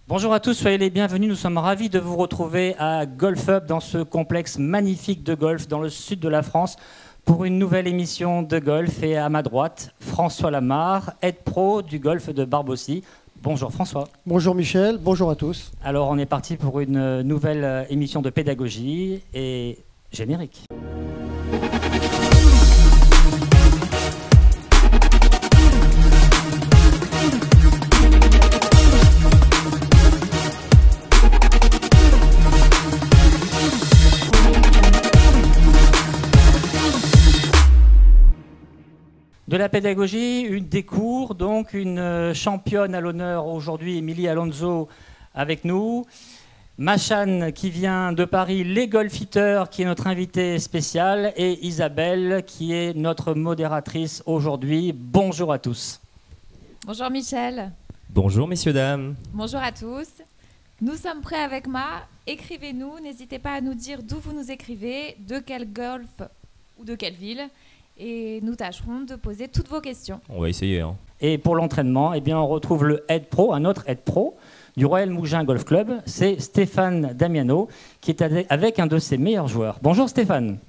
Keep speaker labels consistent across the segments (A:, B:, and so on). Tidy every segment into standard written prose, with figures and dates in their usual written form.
A: Bonjour à tous, soyez les bienvenus. Nous sommes ravis de vous retrouver à Golf Hub, dans ce complexe magnifique de golf dans le sud de la France, pour une nouvelle émission de golf. Et à ma droite, François Lamarre, Head Pro du golf de Barbossy. Bonjour François.
B: Bonjour Michel, bonjour à tous.
A: Alors on est parti pour une nouvelle émission de pédagogie et générique. De la pédagogie, des cours, donc une championne à l'honneur aujourd'hui, Émilie Alonso, avec nous. Machan qui vient de Paris, les golfiteurs, qui est notre invité spécial, et Isabelle qui est notre modératrice aujourd'hui. Bonjour à tous.
C: Bonjour Michel.
D: Bonjour messieurs, dames.
C: Bonjour à tous. Nous sommes prêts avec Ma. Écrivez-nous, n'hésitez pas à nous dire d'où vous nous écrivez, de quel golf ou de quelle ville. Et nous tâcherons de poser toutes vos questions.
D: On va essayer. Hein.
A: Et pour l'entraînement, eh bien, on retrouve le Head Pro, un autre Head Pro du Royal Mougins Golf Club. C'est Stéphane Damiano qui est avec un de ses meilleurs joueurs. Bonjour Stéphane.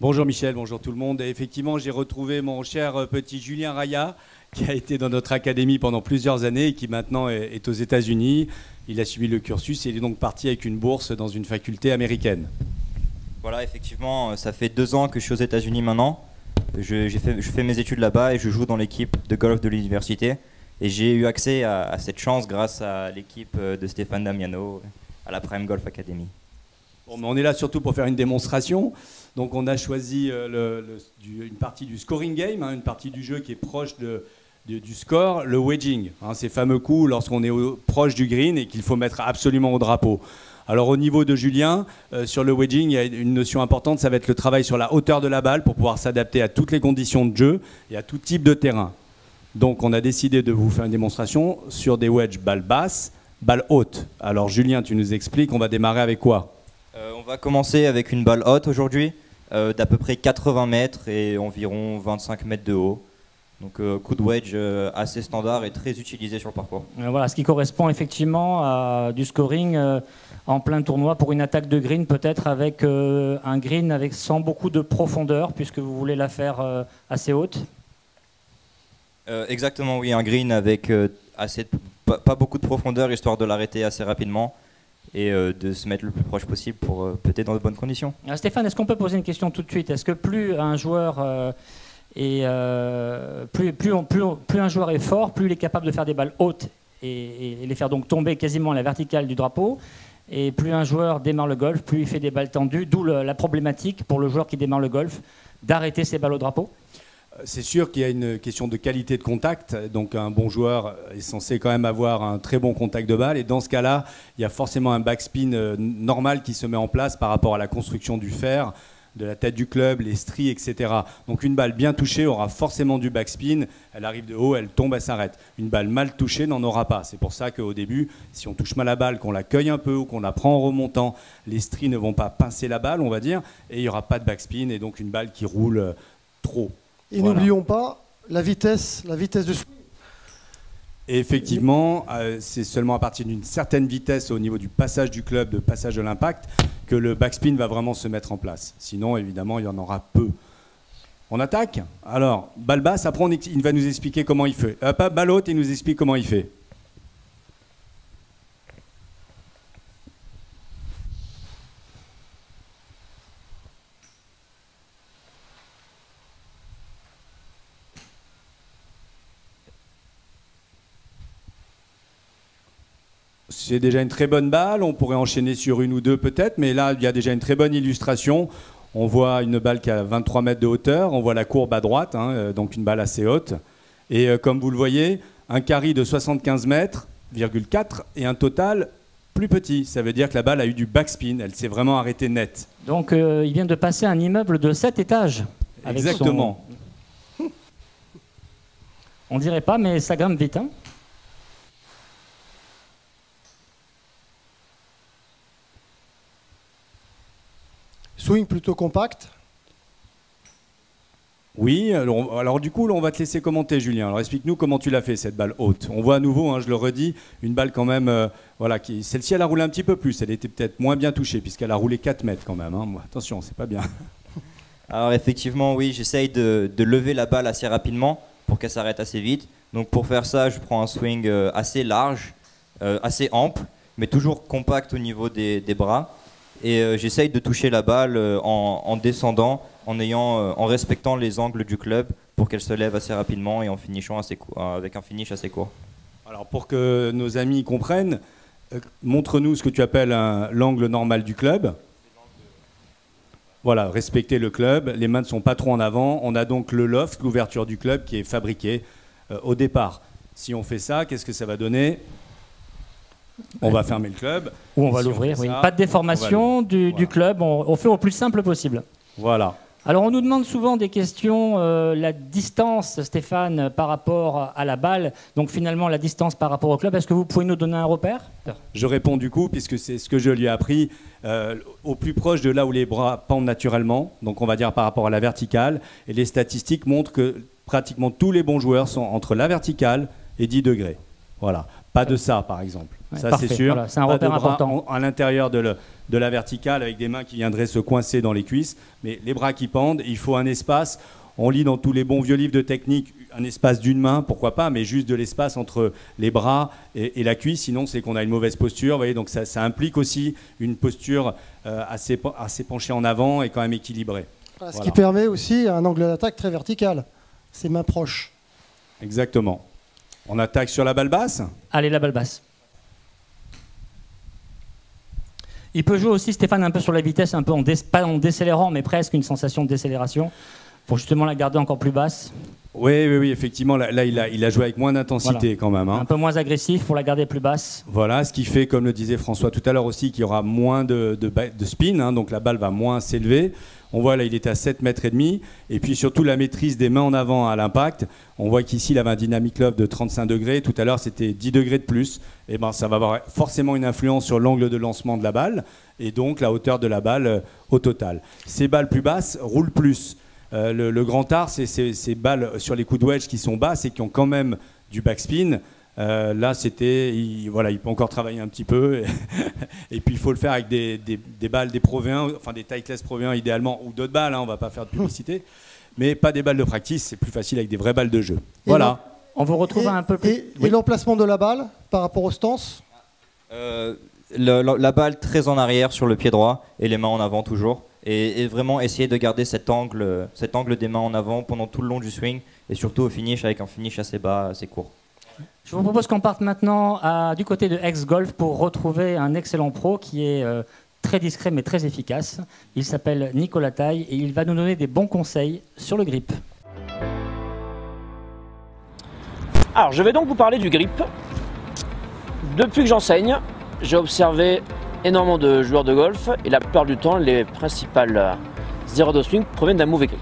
E: Bonjour Michel, bonjour tout le monde. Et effectivement, j'ai retrouvé mon cher petit Julien Raya qui a été dans notre académie pendant plusieurs années et qui maintenant est aux États-Unis. Il a suivi le cursus et il est donc parti avec une bourse dans une faculté américaine.
F: Voilà, effectivement, ça fait 2 ans que je suis aux États-Unis maintenant. Je fais mes études là-bas et je joue dans l'équipe de golf de l'université. Et j'ai eu accès à cette chance grâce à l'équipe de Stéphane Damiano, à la Prime Golf Academy.
E: Bon, mais on est là surtout pour faire une démonstration. Donc on a choisi une partie du scoring game, une partie du jeu qui est proche du score, le wedging. Ces fameux coups lorsqu'on est proche du green et qu'il faut mettre absolument au drapeau. Alors au niveau de Julien, sur le wedging, il y a une notion importante, ça va être le travail sur la hauteur de la balle pour pouvoir s'adapter à toutes les conditions de jeu et à tout type de terrain. Donc on a décidé de vous faire une démonstration sur des wedges balle basse, balle haute. Alors Julien, tu nous expliques, on va démarrer avec quoi?
F: On va commencer avec une balle haute aujourd'hui, d'à peu près 80 mètres et environ 25 mètres de haut. Donc coup de wedge assez standard et très utilisé sur le parcours.
A: Voilà, ce qui correspond effectivement à du scoring en plein tournoi pour une attaque de green, peut-être avec un green sans beaucoup de profondeur, puisque vous voulez la faire assez haute.
F: Exactement, oui, un green avec pas beaucoup de profondeur, histoire de l'arrêter assez rapidement et de se mettre le plus proche possible pour peut-être dans de bonnes conditions.
A: Alors Stéphane, est-ce qu'on peut poser une question tout de suite? Est-ce que plus un joueur plus un joueur est fort, plus il est capable de faire des balles hautes et les faire donc tomber quasiment à la verticale du drapeau? Et plus un joueur démarre le golf, plus il fait des balles tendues, d'où la problématique pour le joueur qui démarre le golf d'arrêter ses balles au drapeau?
E: C'est sûr qu'il y a une question de qualité de contact, donc un bon joueur est censé quand même avoir un très bon contact de balle, et dans ce cas-là, il y a forcément un backspin normal qui se met en place par rapport à la construction du fer, de la tête du club, les stries, etc. Donc une balle bien touchée aura forcément du backspin, elle arrive de haut, elle tombe, elle s'arrête. Une balle mal touchée n'en aura pas. C'est pour ça qu'au début, si on touche mal la balle, qu'on la cueille un peu ou qu'on la prend en remontant, les stries ne vont pas pincer la balle, on va dire, et il n'y aura pas de backspin, et donc une balle qui roule trop.
B: Et
E: voilà.
B: N'oublions pas la vitesse de swing.
E: Et effectivement, c'est seulement à partir d'une certaine vitesse au niveau du passage du club, de passage de l'impact, que le backspin va vraiment se mettre en place. Sinon, évidemment, il y en aura peu. On attaque? Alors, balle basse, après il va nous expliquer comment il fait. Pas balle haute, il nous explique comment il fait. C'est déjà une très bonne balle, on pourrait enchaîner sur une ou deux peut-être, mais là il y a déjà une très bonne illustration. On voit une balle qui a 23 mètres de hauteur, on voit la courbe à droite, donc une balle assez haute. Et comme vous le voyez, un carry de 75 mètres, 4, et un total plus petit. Ça veut dire que la balle a eu du backspin, elle s'est vraiment arrêtée net.
A: Donc il vient de passer un immeuble de 7 étages. Avec
E: exactement.
A: On dirait pas, mais ça grimpe vite.
B: Swing plutôt compact.
E: Oui, alors du coup, là, on va te laisser commenter, Julien. Alors explique-nous comment tu l'as fait, cette balle haute. On voit à nouveau, hein, je le redis, une balle quand même, voilà, celle-ci, elle a roulé un petit peu plus. Elle était peut-être moins bien touchée, puisqu'elle a roulé 4 mètres quand même. Hein. Attention, c'est pas bien.
F: Alors effectivement, oui, j'essaye de lever la balle assez rapidement pour qu'elle s'arrête assez vite. Donc pour faire ça, je prends un swing assez large, assez ample, mais toujours compact au niveau des bras. Et j'essaye de toucher la balle en descendant, en respectant les angles du club pour qu'elle se lève assez rapidement et en finissant avec un finish assez court.
E: Alors pour que nos amis comprennent, montre-nous ce que tu appelles l'angle normal du club. Voilà, respecter le club, les mains ne sont pas trop en avant. On a donc le loft, l'ouverture du club qui est fabriquée au départ. Si on fait ça, qu'est-ce que ça va donner ? On va fermer le club.
A: Ou on va l'ouvrir, oui. Pas de déformation du club, on fait au plus simple possible.
E: Voilà.
A: Alors on nous demande souvent des questions, la distance, Stéphane, par rapport à la balle, donc finalement la distance par rapport au club, est-ce que vous pouvez nous donner un repère ?
E: Je réponds du coup, puisque c'est ce que je lui ai appris, au plus proche de là où les bras pendent naturellement, donc on va dire par rapport à la verticale, et les statistiques montrent que pratiquement tous les bons joueurs sont entre la verticale et 10 degrés. Voilà, pas de ça par exemple.
A: Ouais,
E: ça
A: parfait.
E: C'est sûr,
A: voilà, c'est un repère important.
E: À l'intérieur de la verticale avec des mains qui viendraient se coincer dans les cuisses, mais les bras qui pendent, il faut un espace. On lit dans tous les bons vieux livres de technique un espace d'une main, pourquoi pas, mais juste de l'espace entre les bras et la cuisse, sinon c'est qu'on a une mauvaise posture. Vous voyez, donc ça implique aussi une posture assez penchée en avant et quand même équilibrée.
B: Voilà, ce qui permet aussi un angle d'attaque très vertical, ses mains proches.
E: Exactement. On attaque sur la balle basse.
A: Allez, la balle basse. Il peut jouer aussi, Stéphane, un peu sur la vitesse, un peu pas en décélérant, mais presque une sensation de décélération, pour justement la garder encore plus basse.
E: Oui, effectivement, là il a joué avec moins d'intensité quand même. Hein.
A: Un peu moins agressif pour la garder plus basse.
E: Voilà, ce qui fait, comme le disait François tout à l'heure aussi, qu'il y aura moins de spin, hein, donc la balle va moins s'élever. On voit là, il était à 7,5 mètres, et puis surtout la maîtrise des mains en avant à l'impact. On voit qu'ici, il avait un dynamic loft de 35 degrés. Tout à l'heure, c'était 10 degrés de plus. Et ben, ça va avoir forcément une influence sur l'angle de lancement de la balle, et donc la hauteur de la balle au total. Ces balles plus basses roulent plus. Le grand art, c'est ces balles sur les coups de wedge qui sont basses et qui ont quand même du backspin. Là, il peut encore travailler un petit peu. Et puis, il faut le faire avec des balles des Pro V1, enfin des Titleist Pro V1 idéalement, ou d'autres balles. Hein, on ne va pas faire de publicité. Mais pas des balles de practice, c'est plus facile avec des vraies balles de jeu. Voilà.
A: On vous retrouve un peu plus...
B: Et l'emplacement de la balle par rapport aux stances
F: la balle très en arrière sur le pied droit et les mains en avant toujours. Et vraiment essayer de garder cet angle des mains en avant pendant tout le long du swing et surtout au finish avec un finish assez bas, assez court.
A: Je vous propose qu'on parte maintenant du côté de X-Golf pour retrouver un excellent pro qui est très discret mais très efficace. Il s'appelle Nicolas Taille et il va nous donner des bons conseils sur le grip.
G: Alors je vais donc vous parler du grip. Depuis que j'enseigne, j'ai observé énormément de joueurs de golf et la plupart du temps les principales erreurs de swing proviennent d'un mauvais grip.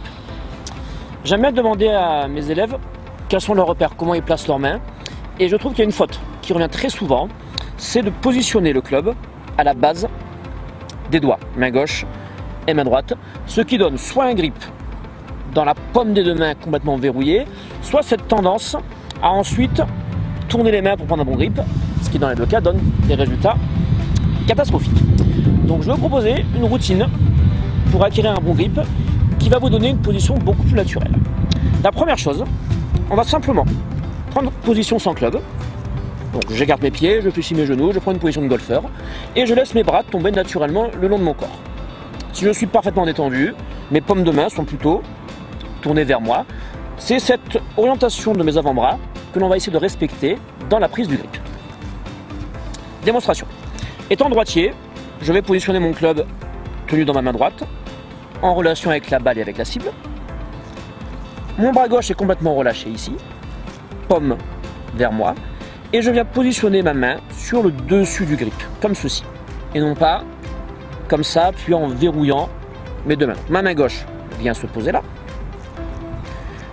G: J'aime bien demander à mes élèves quels sont leurs repères, comment ils placent leurs mains, et je trouve qu'il y a une faute qui revient très souvent, c'est de positionner le club à la base des doigts, main gauche et main droite, ce qui donne soit un grip dans la paume des deux mains complètement verrouillée, soit cette tendance à ensuite tourner les mains pour prendre un bon grip, ce qui dans les deux cas donne des résultats catastrophique. Donc je vais vous proposer une routine pour acquérir un bon grip qui va vous donner une position beaucoup plus naturelle. La première chose, on va simplement prendre position sans club. Donc j'écarte mes pieds, je fléchis mes genoux, je prends une position de golfeur et je laisse mes bras tomber naturellement le long de mon corps. Si je suis parfaitement détendu, mes paumes de main sont plutôt tournées vers moi. C'est cette orientation de mes avant-bras que l'on va essayer de respecter dans la prise du grip. Démonstration. Étant droitier, je vais positionner mon club tenu dans ma main droite, en relation avec la balle et avec la cible. Mon bras gauche est complètement relâché ici, paume vers moi, et je viens positionner ma main sur le dessus du grip, comme ceci, et non pas comme ça, puis en verrouillant mes deux mains. Ma main gauche vient se poser là,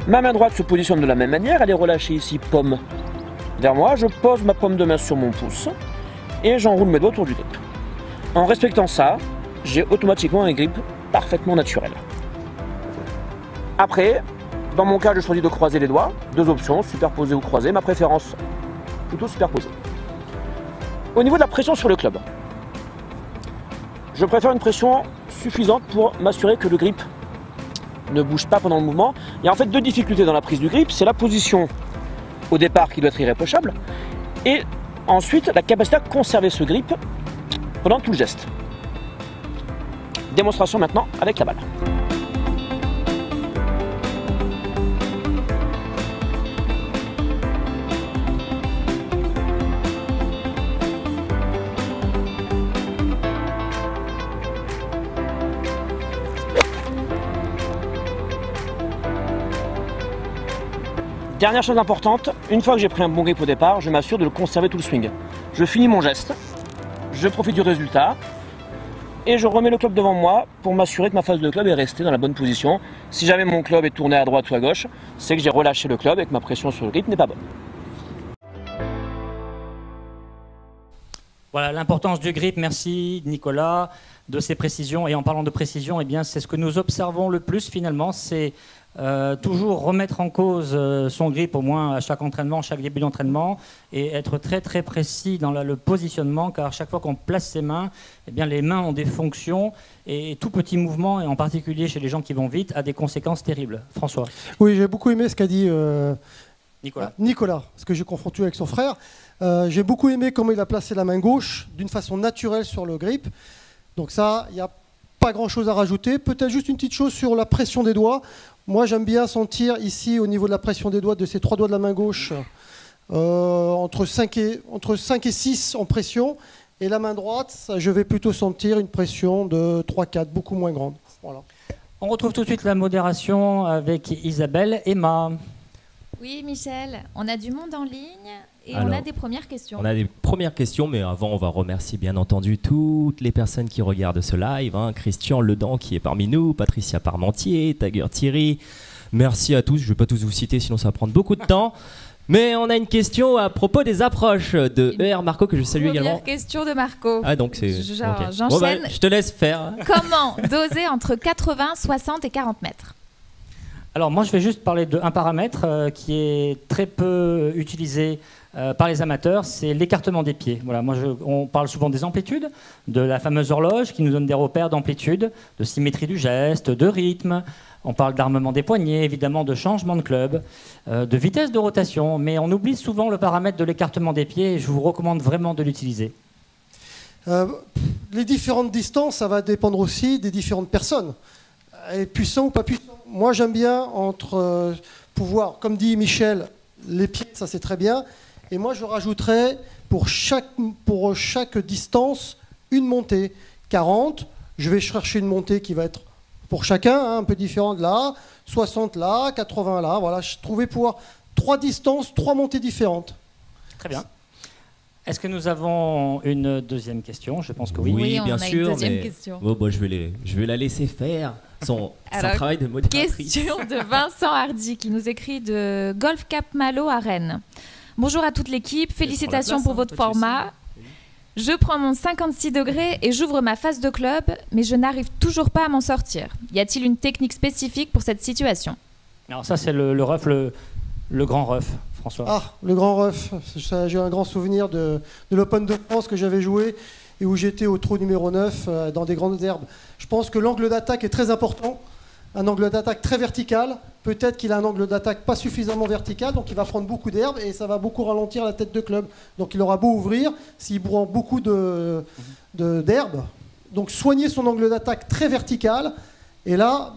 G: ma main droite se positionne de la même manière, elle est relâchée ici, paume vers moi, je pose ma paume de main sur mon pouce, et j'enroule mes doigts autour du grip. En respectant ça, j'ai automatiquement un grip parfaitement naturel. Après, Dans mon cas, je choisis de croiser les doigts. 2 options, superposer ou croiser. Ma préférence, plutôt superposer. Au niveau de la pression sur le club, je préfère une pression suffisante pour m'assurer que le grip ne bouge pas pendant le mouvement. Il y a en fait 2 difficultés dans la prise du grip. C'est la position au départ qui doit être irréprochable et ensuite la capacité à conserver ce grip pendant tout le geste. Démonstration maintenant avec la balle. Dernière chose importante, une fois que j'ai pris un bon grip au départ, je m'assure de le conserver tout le swing. Je finis mon geste, je profite du résultat et je remets le club devant moi pour m'assurer que ma face de club est restée dans la bonne position. Si jamais mon club est tourné à droite ou à gauche, c'est que j'ai relâché le club et que ma pression sur le grip n'est pas bonne.
A: Voilà l'importance du grip, merci Nicolas de ces précisions. Et en parlant de précision, eh bien, c'est ce que nous observons le plus finalement, c'est toujours remettre en cause son grip au moins à chaque entraînement, chaque début d'entraînement et être très très précis dans le positionnement car chaque fois qu'on place ses mains, eh bien, les mains ont des fonctions et tout petit mouvement et en particulier chez les gens qui vont vite a des conséquences terribles. François.
B: Oui, j'ai beaucoup aimé ce qu'a dit
A: Nicolas,
B: parce que j'ai confondu avec son frère. J'ai beaucoup aimé comment il a placé la main gauche d'une façon naturelle sur le grip. Donc ça, il n'y a pas grand-chose à rajouter. Peut-être juste une petite chose sur la pression des doigts. Moi, j'aime bien sentir ici, au niveau de la pression des doigts, de ces 3 doigts de la main gauche, entre 5 et 6 en pression. Et la main droite, je vais plutôt sentir une pression de 3-4, beaucoup moins grande. Voilà.
A: On retrouve tout de suite la modération avec Isabelle. Emma.
C: Oui, Michel, on a du monde en ligne et
D: Alors,
C: on a des premières questions.
D: On a des premières questions, mais avant, on va remercier bien entendu toutes les personnes qui regardent ce live. Christian Ledan qui est parmi nous, Patricia Parmentier, Tiger Thierry. Merci à tous. Je ne vais pas tous vous citer, sinon ça va prendre beaucoup de temps. Mais on a une question à propos des approches de ER Marco que je salue également.
C: Première question de Marco.
D: Ah, donc c'est.
C: J'enchaîne.
D: Okay. Bon, bah, je te laisse faire.
C: Comment doser entre 80, 60 et 40 mètres?
A: Alors moi je vais juste parler d'un paramètre qui est très peu utilisé par les amateurs, c'est l'écartement des pieds. Voilà, on parle souvent des amplitudes, de la fameuse horloge qui nous donne des repères d'amplitude, de symétrie du geste, de rythme. On parle d'armement des poignets, évidemment de changement de club, de vitesse de rotation, mais on oublie souvent le paramètre de l'écartement des pieds et je vous recommande vraiment de l'utiliser.
B: Les différentes distances, ça va dépendre aussi des différentes personnes. Et puissant ou pas puissant. Moi, j'aime bien entre pouvoir, comme dit Michel, les pieds, ça c'est très bien. Et moi, je rajouterais pour chaque distance une montée. 40, je vais chercher une montée qui va être pour chacun un peu différente là, 60 là, 80 là. Voilà, je trouvais pouvoir 3 distances, 3 montées différentes.
A: Très bien. Est-ce que nous avons une deuxième question? Je pense que oui.
C: Oui, on
D: bien
C: a
D: sûr.
C: Une deuxième
D: mais...
C: question.
D: Oh, bah, je vais la laisser faire son travail de modératrice.
C: Question de Vincent Hardy qui nous écrit de Golf Cap Malo à Rennes. Bonjour à toute l'équipe, félicitations pour votre format. Je prends mon 56 degrés et j'ouvre ma face de club, mais je n'arrive toujours pas à m'en sortir. Y a-t-il une technique spécifique pour cette situation?
A: Alors ça c'est le rough, le grand rough, François.
B: Ah, le grand rough. J'ai un grand souvenir de l'Open de France que j'avais joué et où j'étais au trou numéro 9 dans des grandes herbes. Je pense que l'angle d'attaque est très important. Un angle d'attaque très vertical. Peut-être qu'il a un angle d'attaque pas suffisamment vertical, donc il va prendre beaucoup d'herbe et ça va beaucoup ralentir la tête de club. Donc il aura beau ouvrir, s'il prend beaucoup d'herbe. Donc soignez son angle d'attaque très vertical. Et là,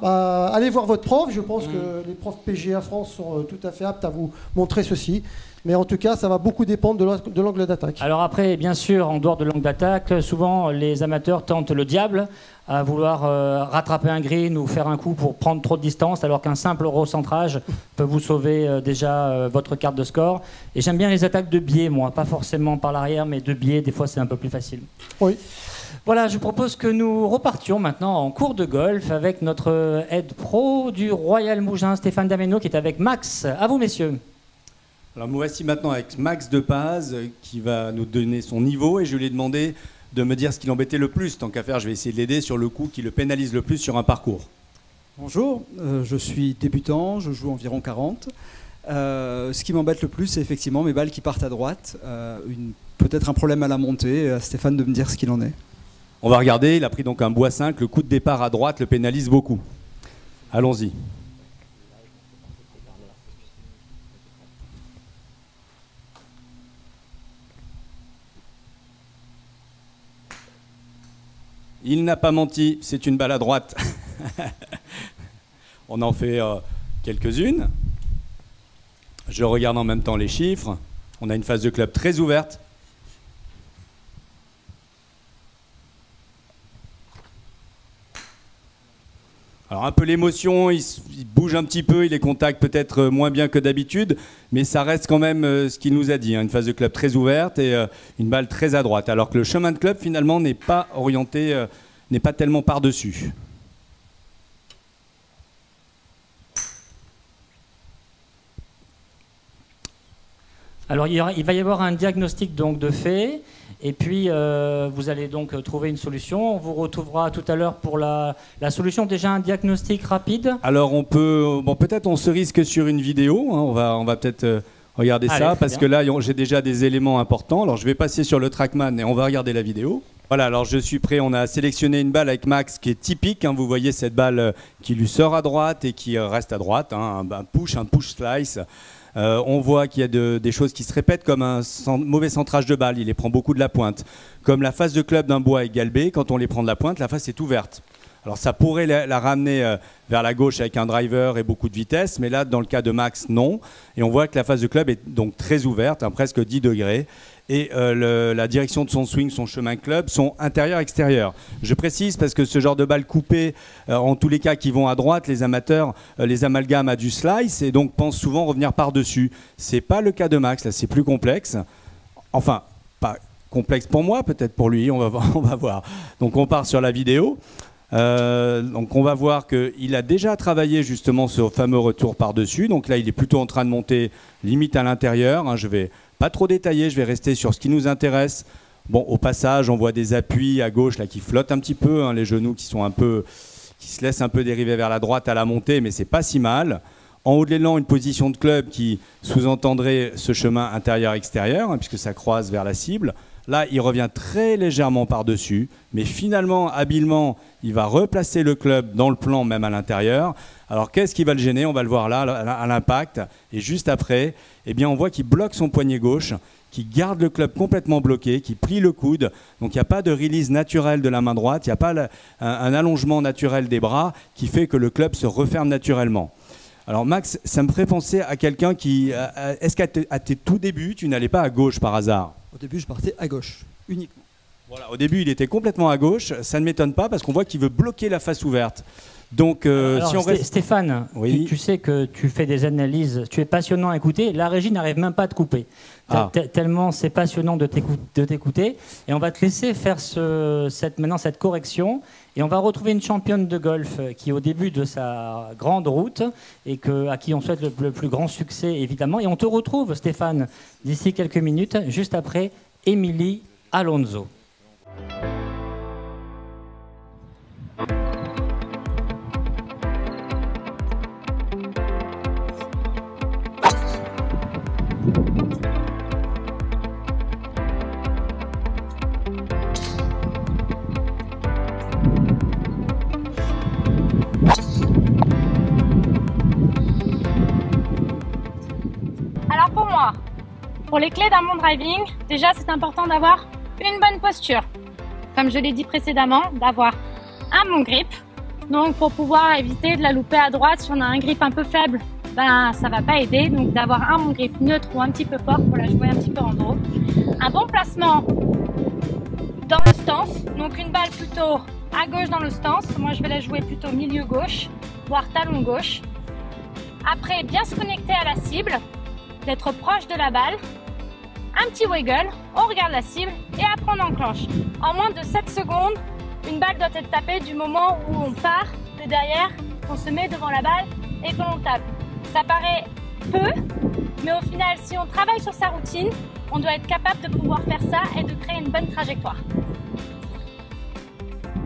B: allez voir votre prof. Je pense que les profs PGA France sont tout à fait aptes à vous montrer ceci. Mais en tout cas, ça va beaucoup dépendre de l'angle d'attaque.
A: Alors après, bien sûr, en dehors de l'angle d'attaque, souvent les amateurs tentent le diable à vouloir rattraper un green ou faire un coup pour prendre trop de distance, alors qu'un simple recentrage peut vous sauver déjà votre carte de score. Et j'aime bien les attaques de biais, moi, pas forcément par l'arrière, mais de biais, des fois c'est un peu plus facile.
B: Oui.
A: Voilà, je propose que nous repartions maintenant en cours de golf avec notre aide pro du Royal Mougins, Stéphane Dameno, qui est avec Max. À vous, messieurs.
E: Alors, nous voici maintenant avec Max de Paz qui va nous donner son niveau et je lui ai demandé de me dire ce qui l'embêtait le plus. Tant qu'à faire, je vais essayer de l'aider sur le coup qui le pénalise le plus sur un parcours.
H: Bonjour, je suis débutant, je joue environ 40. Ce qui m'embête le plus, c'est effectivement mes balles qui partent à droite. Peut-être un problème à la montée. À Stéphane de me dire ce qu'il en est.
E: On va regarder, il a pris donc un bois 5, le coup de départ à droite le pénalise beaucoup. Allons-y. Il n'a pas menti, c'est une balle à droite. On en fait quelques-unes. Je regarde en même temps les chiffres. On a une phase de club très ouverte. Alors un peu l'émotion, il bouge un petit peu, il les contacte peut-être moins bien que d'habitude, mais ça reste quand même ce qu'il nous a dit, hein, une phase de club très ouverte et une balle très à droite, alors que le chemin de club finalement n'est pas orienté, n'est pas tellement par-dessus.
A: Alors il va y avoir un diagnostic donc de fait, et puis vous allez donc trouver une solution. On vous retrouvera tout à l'heure pour la solution. Déjà un diagnostic rapide.
E: Alors on peut, bon peut-être on se risque sur une vidéo, hein, on va peut-être regarder ça, parce que là j'ai déjà des éléments importants. Alors je vais passer sur le Trackman et on va regarder la vidéo. Voilà, alors je suis prêt, on a sélectionné une balle avec Max qui est typique, hein, vous voyez cette balle qui lui sort à droite et qui reste à droite, hein, un push slice. On voit qu'il y a des choses qui se répètent, comme un mauvais centrage de balle, il les prend beaucoup de la pointe. Comme la face de club d'un bois est galbée, quand on les prend de la pointe, la face est ouverte. Alors ça pourrait la ramener vers la gauche avec un driver et beaucoup de vitesse, mais là, dans le cas de Max, non. Et on voit que la face de club est donc très ouverte, hein, presque 10 degrés. Et la direction de son swing, son chemin club, sont intérieur-extérieur. Je précise parce que ce genre de balles coupées, en tous les cas qui vont à droite, les amateurs les amalgament à du slice et donc pensent souvent revenir par-dessus. C'est pas le cas de Max, là c'est plus complexe. Enfin, pas complexe pour moi, peut-être pour lui, on va voir. Donc on part sur la vidéo. Donc on va voir qu'il a déjà travaillé justement ce fameux retour par-dessus. Donc là il est plutôt en train de monter limite à l'intérieur, hein, je vais pas trop détaillé, je vais rester sur ce qui nous intéresse. Bon, au passage, on voit des appuis à gauche là qui flottent un petit peu, hein, les genoux qui se laissent un peu dériver vers la droite à la montée, mais c'est pas si mal. En haut de l'élan, une position de club qui sous-entendrait ce chemin intérieur-extérieur, hein, puisque ça croise vers la cible. Là, il revient très légèrement par-dessus, mais finalement, habilement, il va replacer le club dans le plan, même à l'intérieur. Alors, qu'est-ce qui va le gêner? On va le voir là, à l'impact. Et juste après, eh bien, on voit qu'il bloque son poignet gauche, qu'il garde le club complètement bloqué, qu'il plie le coude. Donc, il n'y a pas de release naturelle de la main droite, il n'y a pas un allongement naturel des bras qui fait que le club se referme naturellement. Alors, Max, ça me ferait penser à quelqu'un qui... Est-ce qu'à tes tout débuts, tu n'allais pas à gauche par hasard?
H: Au début, je partais à gauche, uniquement.
E: Voilà, au début, il était complètement à gauche. Ça ne m'étonne pas parce qu'on voit qu'il veut bloquer la face ouverte. Donc,
A: alors,
E: si on reste...
A: Stéphane,
E: oui.
A: tu sais que tu fais des analyses, tu es passionnant à écouter. La régie n'arrive même pas à te couper. Tellement c'est passionnant de t'écouter. Et on va te laisser faire maintenant cette correction. Et on va retrouver une championne de golf qui est au début de sa grande route et à qui on souhaite le plus grand succès, évidemment. Et on te retrouve, Stéphane, d'ici quelques minutes, juste après Émilie Alonso.
I: Alors pour moi, pour les clés d'un bon driving, déjà c'est important d'avoir une bonne posture. Comme je l'ai dit précédemment, d'avoir un bon grip. Donc pour pouvoir éviter de la louper à droite, si on a un grip un peu faible, ben ça va pas aider. Donc d'avoir un bon grip neutre ou un petit peu fort pour la jouer un petit peu en dos. Un bon placement dans le stance, donc une balle plutôt à gauche dans le stance. Moi je vais la jouer plutôt milieu gauche, voire talon gauche. Après bien se connecter à la cible, d'être proche de la balle, un petit wiggle, on regarde la cible et après on enclenche. En moins de 7 secondes, une balle doit être tapée du moment où on part de derrière, qu'on se met devant la balle et que l'on tape. Ça paraît peu, mais au final, si on travaille sur sa routine, on doit être capable de pouvoir faire ça et de créer une bonne trajectoire.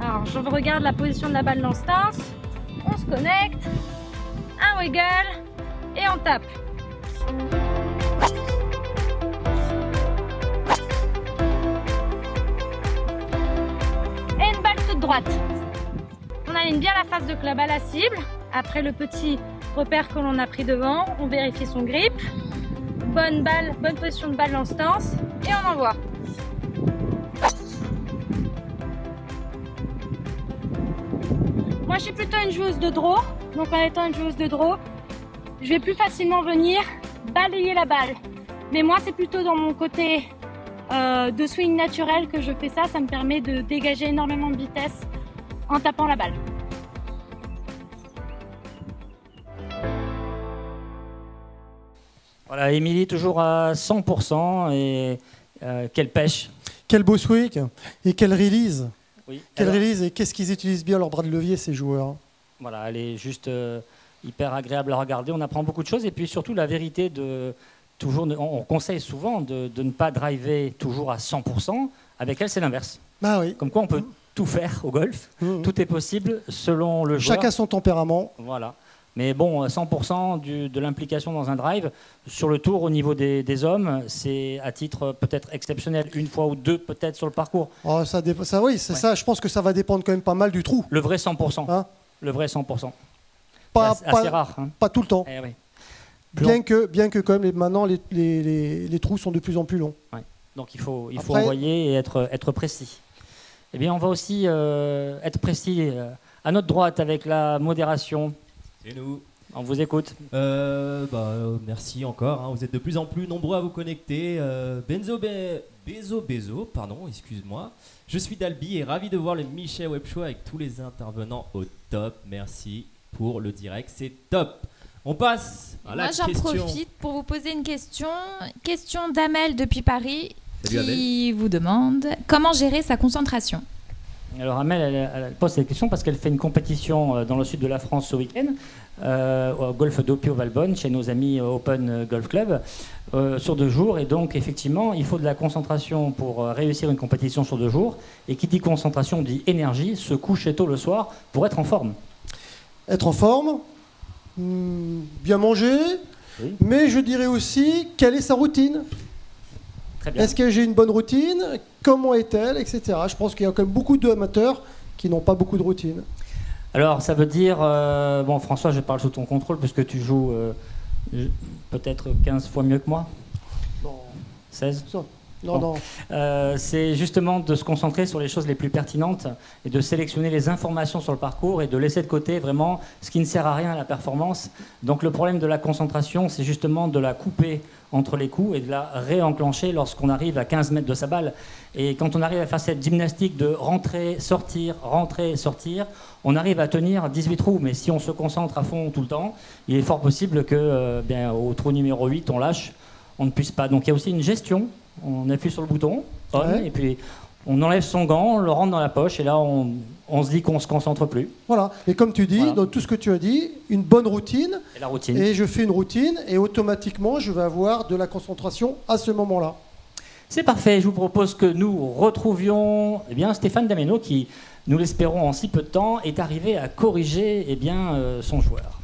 I: Alors, je regarde la position de la balle dans ce stance. on se connecte, un wiggle et on tape. Et une balle toute droite. On aligne bien la face de club à la cible. Après le petit repère que l'on a pris devant, on vérifie son grip. Bonne balle, bonne position de balle dans ce stance et on envoie. Moi je suis plutôt une joueuse de draw, donc en étant une joueuse de draw, je vais plus facilement venir balayer la balle. Mais moi c'est plutôt dans mon côté de swing naturel que je fais ça, ça me permet de dégager énormément de vitesse en tapant la balle.
A: Voilà, Émilie toujours à 100% et quelle pêche.
B: Quel beau swing et quelle release.
A: Oui.
B: Quelle
A: Alors,
B: release et qu'est-ce qu'ils utilisent bien leur bras de levier ces joueurs.
A: voilà, elle est juste hyper agréable à regarder. On apprend beaucoup de choses et puis surtout la vérité de toujours. On conseille souvent de ne pas driver toujours à 100%. Avec elle, c'est l'inverse.
B: Ah oui.
A: Comme quoi, on peut tout faire au golf. Tout est possible selon le joueur.
B: Chacun son tempérament.
A: Voilà. Mais bon, 100% de l'implication dans un drive, sur le tour au niveau des hommes, c'est à titre peut-être exceptionnel, une fois ou deux peut-être sur le parcours.
B: Oh, oui, c'est ça. Je pense que ça va dépendre quand même pas mal du trou.
A: Le vrai 100%.
B: Hein,
A: le vrai 100%.
B: pas,
A: C'est assez rare. Hein.
B: pas tout le temps.
A: Eh oui.
B: Bien que quand même maintenant les trous sont de plus en plus longs.
A: Ouais. Donc il faut
B: Après,
A: envoyer et être précis. Eh bien, on va aussi être précis à notre droite avec la modération.
D: C'est nous.
A: On vous écoute.
D: Merci encore. Hein. Vous êtes de plus en plus nombreux à vous connecter. Bezo, pardon, excuse-moi. Je suis Dalby et ravi de voir le Michel Web Show avec tous les intervenants au top. Merci pour le direct, c'est top. On passe à la question.
C: Moi, j'en profite pour vous poser une question. Question d'Amel depuis Paris.
D: Salut,
C: qui vous demande comment gérer sa concentration.
A: Alors Amel, elle pose cette question parce qu'elle fait une compétition dans le sud de la France ce week-end, au golf d'Opio Valbonne, chez nos amis Open Golf Club, sur 2 jours. Et donc, effectivement, il faut de la concentration pour réussir une compétition sur 2 jours. Et qui dit concentration dit énergie, se coucher tôt le soir pour être en forme.
B: Être en forme, bien manger,
A: Oui.
B: mais je dirais aussi quelle est sa routine.
A: Très bien.
B: Est-ce que j'ai une bonne routine? Comment est-elle? Etc. Je pense qu'il y a quand même beaucoup d'amateurs qui n'ont pas beaucoup de routine.
A: Alors, ça veut dire... bon, François, je parle sous ton contrôle puisque tu joues peut-être 15 fois mieux que moi.
B: Non.
A: 16
B: Non,
A: Bon.
B: non.
A: C'est justement de se concentrer sur les choses les plus pertinentes et de sélectionner les informations sur le parcours et de laisser de côté vraiment ce qui ne sert à rien à la performance. Donc le problème de la concentration, c'est justement de la couper entre les coups et de la réenclencher lorsqu'on arrive à 15 mètres de sa balle. Et quand on arrive à faire cette gymnastique de rentrer, sortir, on arrive à tenir 18 trous. Mais si on se concentre à fond tout le temps, il est fort possible que au trou numéro 8, on lâche, on ne puisse pas. Donc il y a aussi une gestion. On appuie sur le bouton, on,
B: Ouais.
A: et puis on enlève son gant, on le rentre dans la poche, et là on se dit qu'on ne se concentre plus.
B: Voilà. Et comme tu dis,
A: Voilà.
B: dans tout ce que tu as dit, une bonne routine.
A: Et la routine.
B: Et je fais une routine et automatiquement, je vais avoir de la concentration à ce moment-là.
A: C'est parfait, je vous propose que nous retrouvions Stéphane Dameno qui, nous l'espérons en si peu de temps, est arrivé à corriger son joueur.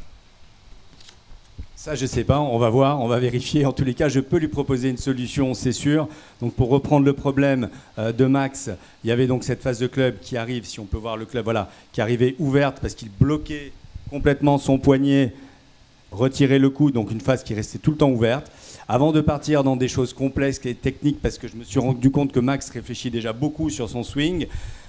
E: Ça, je sais pas, on va voir, on va vérifier. En tous les cas, je peux lui proposer une solution, c'est sûr. Donc, pour reprendre le problème de Max, il y avait donc cette phase de club qui arrive, si on peut voir le club, voilà, qui arrivait ouverte parce qu'il bloquait complètement son poignet, retirait le coude, donc une phase qui restait tout le temps ouverte. Avant de partir dans des choses complexes et techniques, parce que je me suis rendu compte que Max réfléchit déjà beaucoup sur son swing,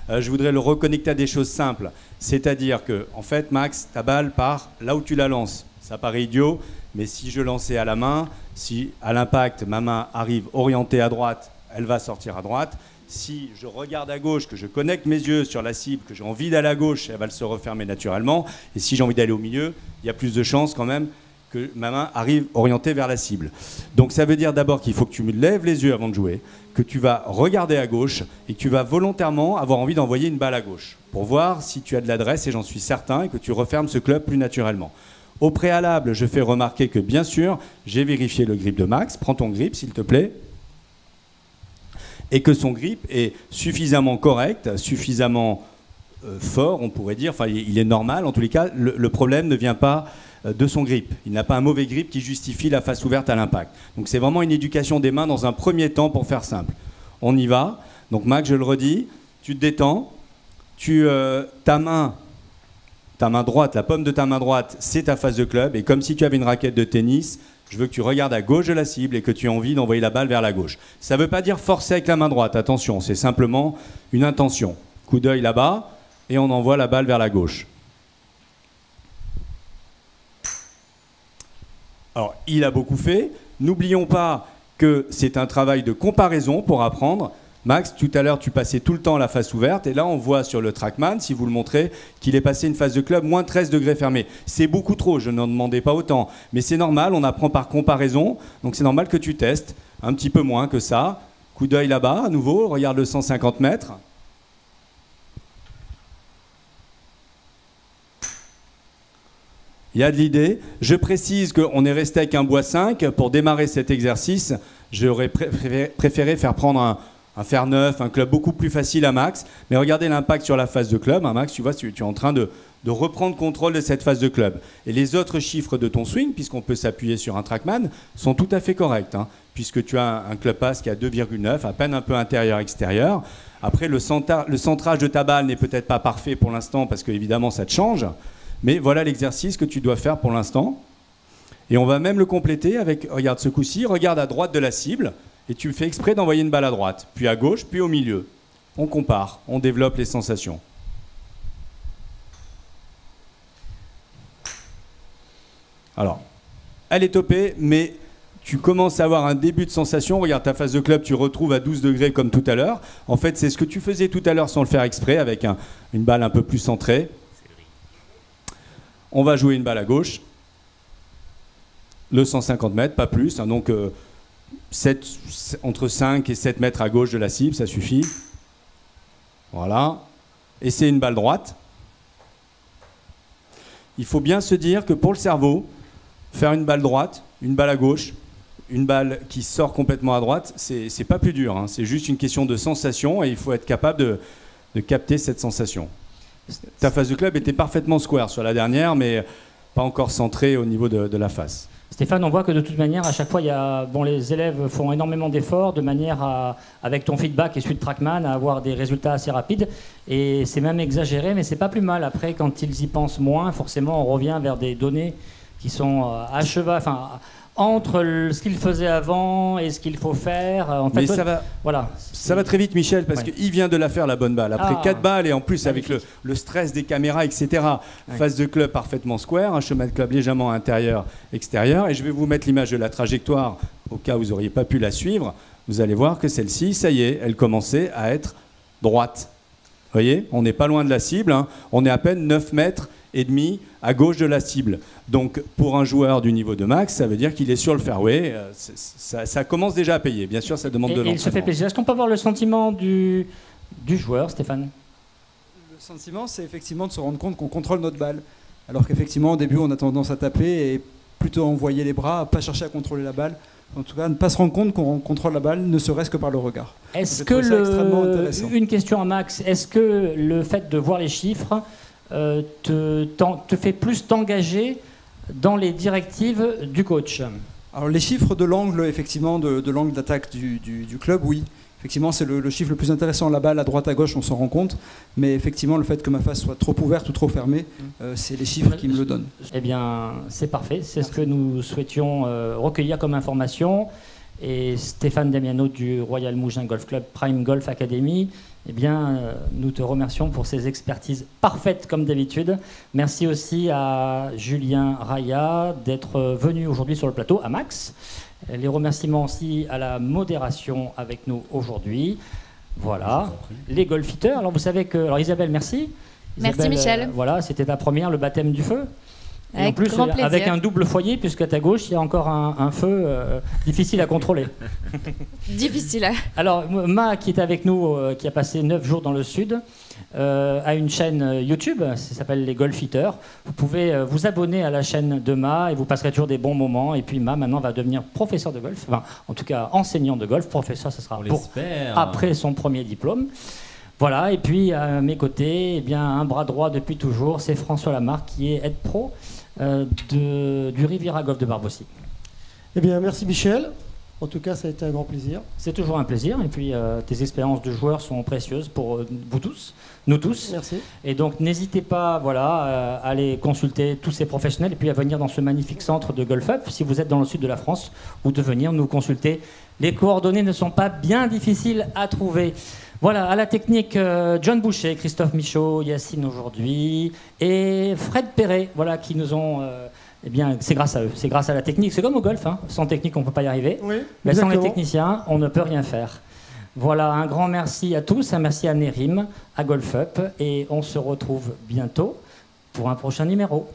E: je voudrais le reconnecter à des choses simples. C'est-à-dire que, en fait, Max, ta balle part là où tu la lances. Ça paraît idiot, mais si je lançais à la main, si à l'impact, ma main arrive orientée à droite, elle va sortir à droite. Si je regarde à gauche, que je connecte mes yeux sur la cible, que j'ai envie d'aller à gauche, elle va se refermer naturellement. Et si j'ai envie d'aller au milieu, il y a plus de chances quand même que ma main arrive orientée vers la cible. Donc ça veut dire d'abord qu'il faut que tu me lèves les yeux avant de jouer, que tu vas regarder à gauche et que tu vas volontairement avoir envie d'envoyer une balle à gauche pour voir si tu as de l'adresse, et j'en suis certain, et que tu refermes ce club plus naturellement. Au préalable, je fais remarquer que, bien sûr, j'ai vérifié le grip de Max. Prends ton grip, s'il te plaît. Et que son grip est suffisamment correct, suffisamment fort, on pourrait dire. Enfin, il est normal. En tous les cas, le problème ne vient pas de son grip. Il n'a pas un mauvais grip qui justifie la face ouverte à l'impact. Donc c'est vraiment une éducation des mains dans un premier temps pour faire simple. On y va. Donc Max, je le redis, tu te détends. Ta main droite, la paume de ta main droite, c'est ta face de club. Et comme si tu avais une raquette de tennis, je veux que tu regardes à gauche de la cible et que tu aies envie d'envoyer la balle vers la gauche. Ça ne veut pas dire forcer avec la main droite, attention, c'est simplement une intention. Coup d'œil là-bas, et on envoie la balle vers la gauche. Alors, il a beaucoup fait. N'oublions pas que c'est un travail de comparaison pour apprendre. Max, tout à l'heure, tu passais tout le temps la face ouverte, et là, on voit sur le Trackman, si vous le montrez, qu'il est passé une face de club moins 13 degrés fermés. C'est beaucoup trop, je n'en demandais pas autant. Mais c'est normal, on apprend par comparaison, donc c'est normal que tu testes un petit peu moins que ça. Coup d'œil là-bas, à nouveau, regarde le 150 mètres. Il y a de l'idée. Je précise qu'on est resté avec un bois 5. Pour démarrer cet exercice, j'aurais préféré faire prendre un fer 9, un club beaucoup plus facile à Max. Mais regardez l'impact sur la face de club. Hein, Max, tu vois, tu es en train de reprendre contrôle de cette phase de club. Et les autres chiffres de ton swing, puisqu'on peut s'appuyer sur un Trackman, sont tout à fait corrects. Hein, puisque tu as un club pass qui a 2,9, à peine un peu intérieur-extérieur. Après, le centrage de ta balle n'est peut-être pas parfait pour l'instant, parce qu'évidemment, ça te change. Mais voilà l'exercice que tu dois faire pour l'instant. Et on va même le compléter avec, regarde ce coup-ci, regarde à droite de la cible, et tu fais exprès d'envoyer une balle à droite, puis à gauche, puis au milieu. On compare, on développe les sensations. Alors, elle est topée, mais tu commences à avoir un début de sensation. Regarde ta face de club, tu retrouves à 12 degrés comme tout à l'heure. En fait, c'est ce que tu faisais tout à l'heure sans le faire exprès, avec une balle un peu plus centrée. On va jouer une balle à gauche, le 150 mètres, pas plus, hein, donc entre 5 et 7 mètres à gauche de la cible, ça suffit. Voilà. Et c'est une balle droite. Il faut bien se dire que pour le cerveau, faire une balle droite, une balle à gauche, une balle qui sort complètement à droite, c'est pas plus dur, hein, c'est juste une question de sensation et il faut être capable de capter cette sensation. Ta face de club était parfaitement square sur la dernière, mais pas encore centrée au niveau de la face.
A: Stéphane, on voit que de toute manière, à chaque fois, les élèves font énormément d'efforts de manière à, avec ton feedback et celui de Trackman, à avoir des résultats assez rapides. Et c'est même exagéré, mais c'est pas plus mal. Après, quand ils y pensent moins, forcément, on revient vers des données qui sont à cheval, enfin, entre ce qu'il faisait avant et ce qu'il faut faire. En fait,
E: mais ça va très vite, Michel, parce qu'il vient de la faire, la bonne balle. Après 4 balles, et en plus avec le stress des caméras, etc. Ouais. Face de club parfaitement square, un chemin de club légèrement intérieur-extérieur. Et je vais vous mettre l'image de la trajectoire, au cas où vous n'auriez pas pu la suivre. Vous allez voir que celle-ci, ça y est, elle commençait à être droite. Vous voyez, on n'est pas loin de la cible, hein. On est à peine 9 mètres et demi à gauche de la cible. Donc pour un joueur du niveau de Max, ça veut dire qu'il est sur le fairway. Ça commence déjà à payer. Bien sûr, ça demande de l'entraînement.
A: Et il se fait plaisir. Est-ce qu'on peut avoir le sentiment du joueur, Stéphane?
H: Le sentiment, c'est effectivement de se rendre compte qu'on contrôle notre balle. Alors qu'effectivement, au début, on a tendance à taper et plutôt à envoyer les bras, à ne pas chercher à contrôler la balle. En tout cas, ne pas se rendre compte qu'on contrôle la balle, ne serait-ce que par le regard.
A: Est-ce que une question à Max, est-ce que le fait de voir les chiffres te fait plus t'engager dans les directives du coach?
H: Alors les chiffres de l'angle, effectivement, de l'angle d'attaque du club, oui. Effectivement, c'est le chiffre le plus intéressant. La balle à droite, à gauche, on s'en rend compte. Mais effectivement, le fait que ma face soit trop ouverte ou trop fermée, c'est les chiffres qui me le donnent.
A: Eh bien, c'est parfait. C'est ce que nous souhaitions recueillir comme information. Et Stéphane Damiano du Royal Mougins Golf Club Prime Golf Academy, eh bien, nous te remercions pour ces expertises parfaites comme d'habitude. Merci aussi à Julien Raya d'être venu aujourd'hui sur le plateau, à Max. Les remerciements aussi à la modération avec nous aujourd'hui. Voilà, les golfiteurs. Alors vous savez que... Alors Isabelle, merci.
C: Merci Michel.
A: Voilà, c'était ta première, le baptême du feu. Et
C: avec
A: en plus,
C: grand plaisir.
A: Avec un double foyer, puisqu'à ta gauche, il y a encore un feu difficile à contrôler.
C: Difficile.
A: Alors, Ma, qui est avec nous, qui a passé 9 jours dans le Sud, a une chaîne YouTube, ça s'appelle Les Golfiteurs. Vous pouvez vous abonner à la chaîne de Ma et vous passerez toujours des bons moments. Et puis Ma, maintenant, va devenir professeur de golf. Enfin, en tout cas, enseignant de golf. Professeur, ce sera pour après son premier diplôme. Voilà, et puis à mes côtés, eh bien, un bras droit depuis toujours, c'est François Lamarck qui est Head Pro du Riviera Golf de Barbeaucy.
B: Eh bien, merci Michel. En tout cas, ça a été un grand plaisir.
A: C'est toujours un plaisir, et puis tes expériences de joueur sont précieuses pour vous tous, nous tous.
B: Merci.
A: Et donc n'hésitez pas, voilà, à aller consulter tous ces professionnels et puis à venir dans ce magnifique centre de Golf Up si vous êtes dans le sud de la France, ou de venir nous consulter. Les coordonnées ne sont pas bien difficiles à trouver. Voilà, à la technique, John Boucher, Christophe Michaud, Yacine aujourd'hui, et Fred Perret, voilà, qui nous ont... eh bien, c'est grâce à eux, c'est grâce à la technique. C'est comme au golf, hein. Sans technique, on ne peut pas y arriver.
B: Oui,
A: mais sans les
B: exactement.
A: techniciens, on ne peut rien faire. Voilà, un grand merci à tous, un merci à Nérim, à Golf Up, et on se retrouve bientôt pour un prochain numéro.